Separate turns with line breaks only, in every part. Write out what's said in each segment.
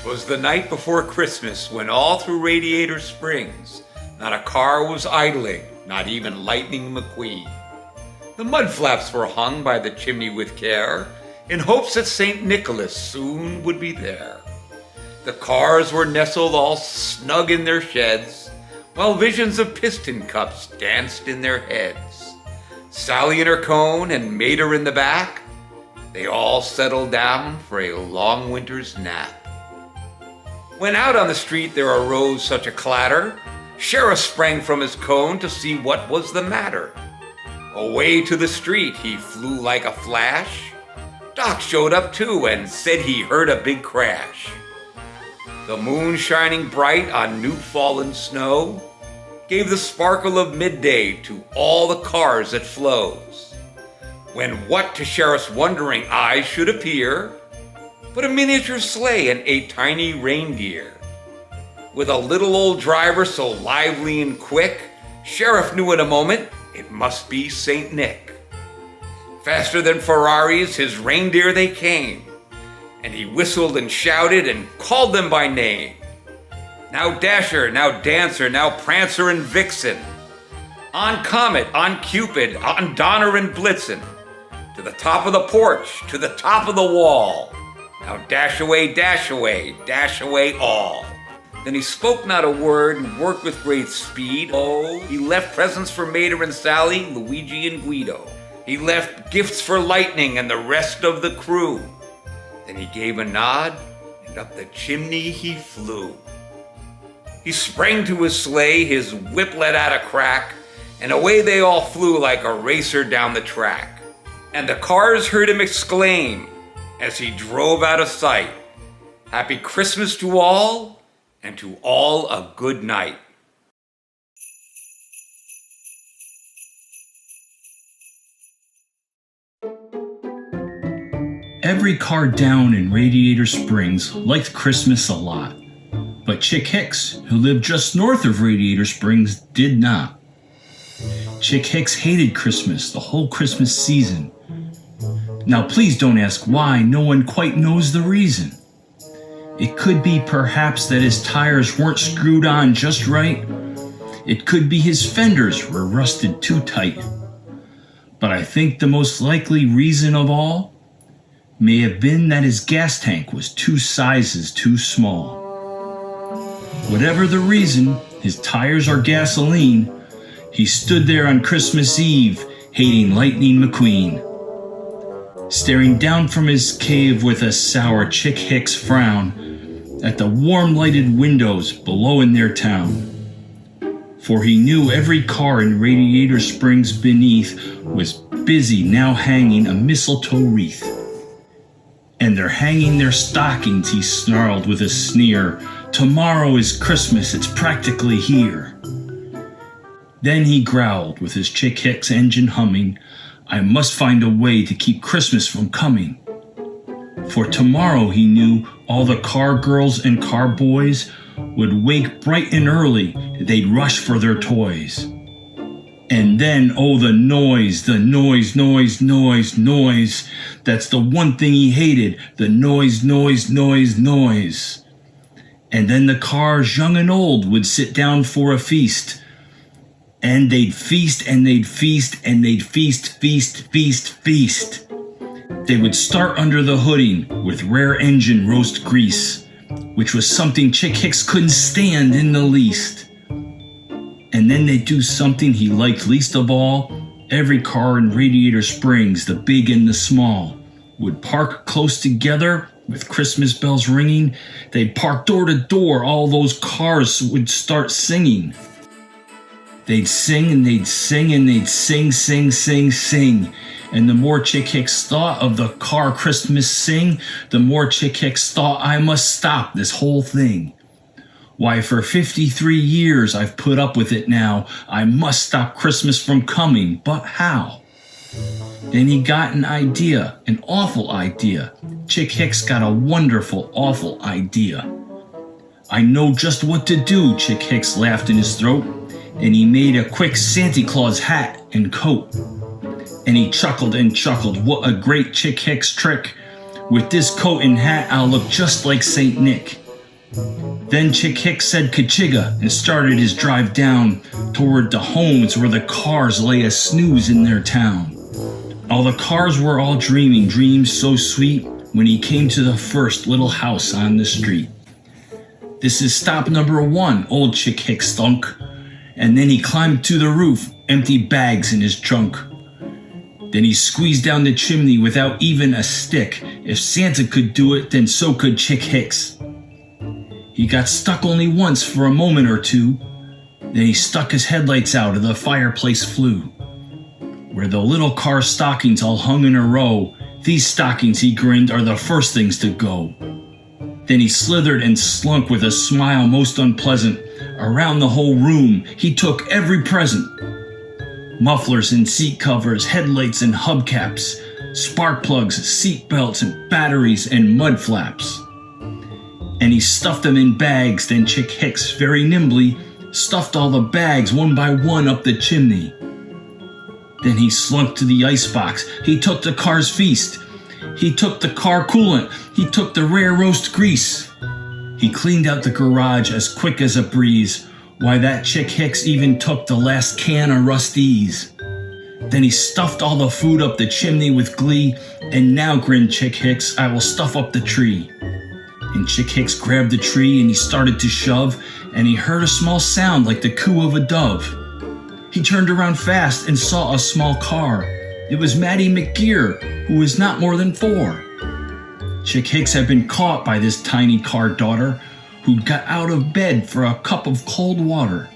'Twas the night before Christmas when all through Radiator Springs not a car was idling, not even Lightning McQueen. The mud flaps were hung by the chimney with care, in hopes that St. Nicholas soon would be there. The cars were nestled all snug in their sheds, while visions of piston cups danced in their heads. Sally in her cone and Mater in the back, they all settled down for a long winter's nap. When out on the street there arose such a clatter, Sheriff sprang from his cone to see what was the matter. Away to the street he flew like a flash. Doc showed up too and said he heard a big crash. The moon shining bright on new fallen snow gave the sparkle of midday to all the cars that flows. When what to Sheriff's wondering eyes should appear but a miniature sleigh and a tiny reindeer. With a little old driver so lively and quick, Sheriff knew in a moment it must be St. Nick. Faster than Ferraris, his reindeer they came, and he whistled and shouted and called them by name. Now Dasher, now Dancer, now Prancer and Vixen, on Comet, on Cupid, on Donner and Blitzen, to the top of the porch, to the top of the wall. Now dash away, dash away, dash away all. Then he spoke not a word and worked with great speed. Oh, he left presents for Mater and Sally, Luigi and Guido. He left gifts for Lightning and the rest of the crew. Then he gave a nod, and up the chimney he flew. He sprang to his sleigh, his whip let out a crack, and away they all flew like a racer down the track. And the cars heard him exclaim, as he drove out of sight, "Happy Christmas to all, and to all a good night."
Every car down in Radiator Springs liked Christmas a lot, but Chick Hicks, who lived just north of Radiator Springs, did not. Chick Hicks hated Christmas the whole Christmas season. Now please don't ask why, no one quite knows the reason. It could be perhaps that his tires weren't screwed on just right. It could be his fenders were rusted too tight. But I think the most likely reason of all may have been that his gas tank was 2 sizes too small. Whatever the reason, his tires are gasoline, he stood there on Christmas Eve hating Lightning McQueen. Staring down from his cave with a sour Chick Hicks frown at the warm lighted windows below in their town. For he knew every car in Radiator Springs beneath was busy now hanging a mistletoe wreath. And they're hanging their stockings, he snarled with a sneer. Tomorrow is Christmas, it's practically here. Then he growled with his Chick Hicks engine humming, I must find a way to keep Christmas from coming. For tomorrow, he knew, all the car girls and car boys would wake bright and early. They'd rush for their toys. And then, oh, the noise, noise. That's the one thing he hated, the noise. And then the cars, young and old, would sit down for a feast. And they'd feast, and they'd feast, and they'd feast. They would start under the hooding with rare engine roast grease, which was something Chick Hicks couldn't stand in the least. And then they'd do something he liked least of all. Every car in Radiator Springs, the big and the small, would park close together with Christmas bells ringing. They'd park door to door, all those cars would start singing. They'd sing and they'd sing and they'd sing. And the more Chick Hicks thought of the car Christmas sing, the more Chick Hicks thought, I must stop this whole thing. Why, for 53 years I've put up with it now. I must stop Christmas from coming, but how? Then he got an idea, an awful idea. Chick Hicks got a wonderful, awful idea. I know just what to do, Chick Hicks laughed in his throat. And he made a quick Santa Claus hat and coat. And he chuckled and chuckled, what a great Chick Hicks trick. With this coat and hat, I'll look just like St. Nick. Then Chick Hicks said Kachiga and started his drive down toward the homes where the cars lay a snooze in their town. All the cars were all dreaming dreams so sweet when he came to the first little house on the street. "This is stop number 1, old Chick Hicks thunk." And then he climbed to the roof, empty bags in his trunk. Then he squeezed down the chimney without even a stick. If Santa could do it, then so could Chick Hicks. He got stuck only once for a moment or two. Then he stuck his headlights out and the fireplace flew. Where the little car stockings all hung in a row, these stockings, he grinned, are the first things to go. Then he slithered and slunk with a smile most unpleasant. Around the whole room, he took every present. Mufflers and seat covers, headlights and hubcaps, spark plugs, seat belts and batteries and mud flaps. And he stuffed them in bags. Then Chick Hicks very nimbly stuffed all the bags one by one up the chimney. Then he slunk to the icebox. He took the car's feast. He took the car coolant. He took the rare roast grease. He cleaned out the garage as quick as a breeze. Why, that Chick Hicks even took the last can of Rusty's. Then he stuffed all the food up the chimney with glee. And now, grinned Chick Hicks, I will stuff up the tree. And Chick Hicks grabbed the tree and he started to shove, and he heard a small sound like the coo of a dove. He turned around fast and saw a small car. It was Maddie McGear, who was not more than 4. Chick Hicks had been caught by this tiny car daughter, who'd got out of bed for a cup of cold water.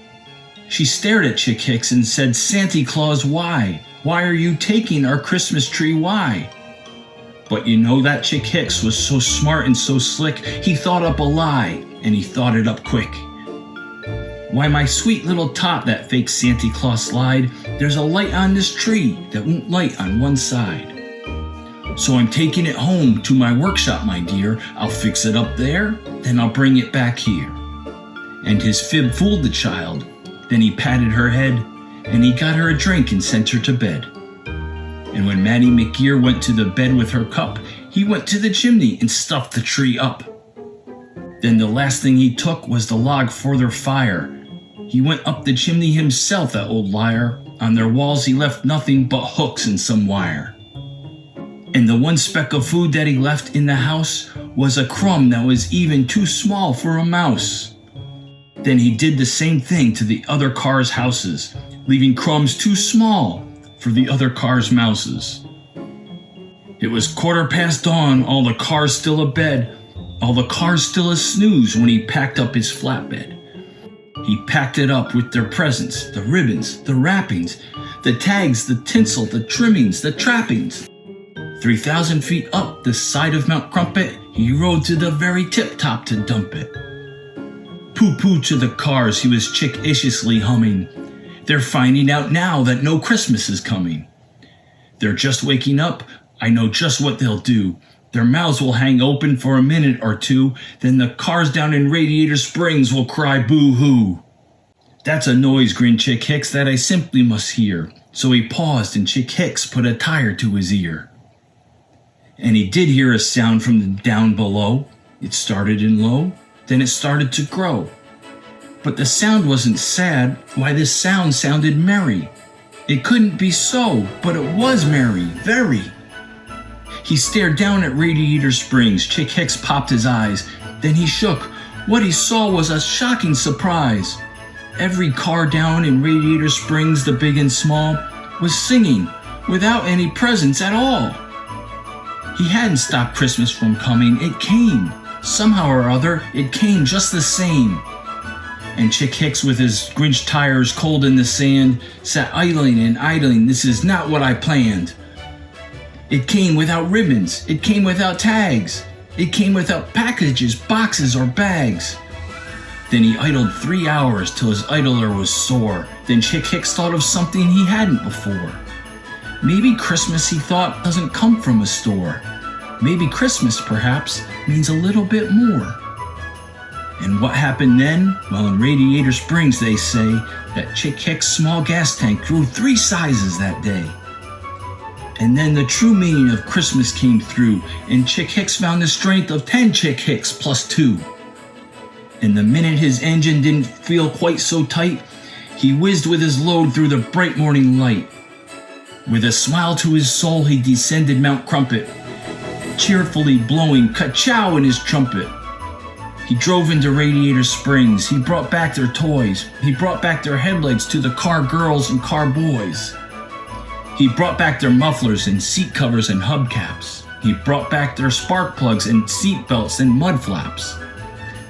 She stared at Chick Hicks and said, "Santa Claus, why? Why are you taking our Christmas tree, why?" But you know that Chick Hicks was so smart and so slick, he thought up a lie, and he thought it up quick. "Why, my sweet little tot," that fake Santa Claus lied, "there's a light on this tree that won't light on one side. So I'm taking it home to my workshop, my dear. I'll fix it up there, then I'll bring it back here." And his fib fooled the child. Then he patted her head, and he got her a drink and sent her to bed. And when Maddie McGear went to the bed with her cup, he went to the chimney and stuffed the tree up. Then the last thing he took was the log for their fire. He went up the chimney himself, that old liar. On their walls he left nothing but hooks and some wire. And the one speck of food that he left in the house was a crumb that was even too small for a mouse. Then he did the same thing to the other cars' houses, leaving crumbs too small for the other cars' mouses. It was 15:15 dawn, all the cars still abed, all the cars still a snooze when he packed up his flatbed. He packed it up with their presents, the ribbons, the wrappings, the tags, the tinsel, the trimmings, the trappings. 3,000 feet up the side of Mount Crumpet, he rode to the very tip-top to dump it. Pooh-pooh to the cars, he was chick-ishiously humming. They're finding out now that no Christmas is coming. They're just waking up, I know just what they'll do. Their mouths will hang open for a minute or two, then the cars down in Radiator Springs will cry boo-hoo. That's a noise, grinned Chick Hicks, that I simply must hear. So he paused and Chick Hicks put a tire to his ear. And he did hear a sound from down below. It started in low, then it started to grow. But the sound wasn't sad, why this sound sounded merry. It couldn't be so, but it was merry, very. He stared down at Radiator Springs. Chick Hicks popped his eyes. Then he shook. What he saw was a shocking surprise. Every car down in Radiator Springs, the big and small, was singing without any presents at all. He hadn't stopped Christmas from coming. It came. Somehow or other, it came just the same. And Chick Hicks, with his Grinch tires cold in the sand, sat idling and idling. This is not what I planned. It came without ribbons. It came without tags. It came without packages, boxes, or bags. Then he idled 3 hours till his idler was sore. Then Chick Hicks thought of something he hadn't before. Maybe Christmas, he thought, doesn't come from a store. Maybe Christmas, perhaps, means a little bit more. And what happened then? Well, in Radiator Springs, they say that Chick Hicks' small gas tank grew 3 sizes that day. And then the true meaning of Christmas came through, and Chick Hicks found the strength of 10 Chick Hicks plus 2. and the minute his engine didn't feel quite so tight, he whizzed with his load through the bright morning light. With a smile to his soul, he descended Mount Crumpet, cheerfully blowing ka-chow in his trumpet. He drove into Radiator Springs. He brought back their toys. He brought back their headlights to the car girls and car boys. He brought back their mufflers and seat covers and hubcaps. He brought back their spark plugs and seat belts and mud flaps.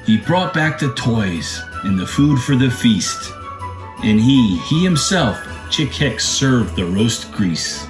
He brought back the toys and the food for the feast. And he himself, Chick Hicks, served the roast grease.